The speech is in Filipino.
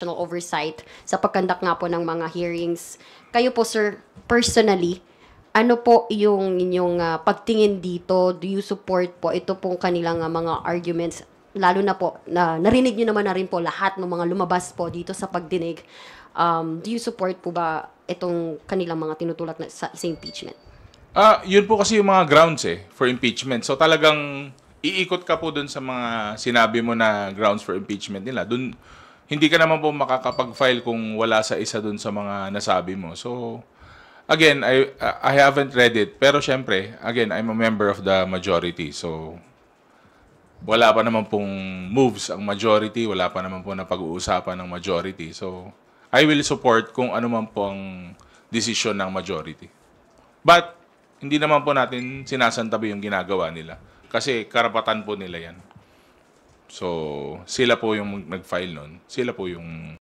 oversight sa pagkandak nga po ng mga hearings. Kayo po, sir, personally, ano po yung inyong pagtingin dito? Do you support po ito pong kanilang mga arguments? Lalo na po, narinig nyo naman na rin po lahat ng mga lumabas po dito sa pagdinig. Do you support po ba itong kanilang mga tinutulak na sa impeachment? Yun po kasi yung mga grounds for impeachment. So talagang iikot ka po dun sa mga sinabi mo na grounds for impeachment nila. Dun, hindi ka naman po makakapag-file kung wala sa isa dun sa mga nasabi mo. So, again, I haven't read it. Pero syempre, again, I'm a member of the majority. So, wala pa naman pong moves ang majority. Wala pa naman po na pag-uusapan ng majority. So, I will support kung ano man po ang desisyon ng majority. But, hindi naman po natin sinasantabi yung ginagawa nila. Kasi karapatan po nila yan. So, sila po yung nag-file nun. Sila po yung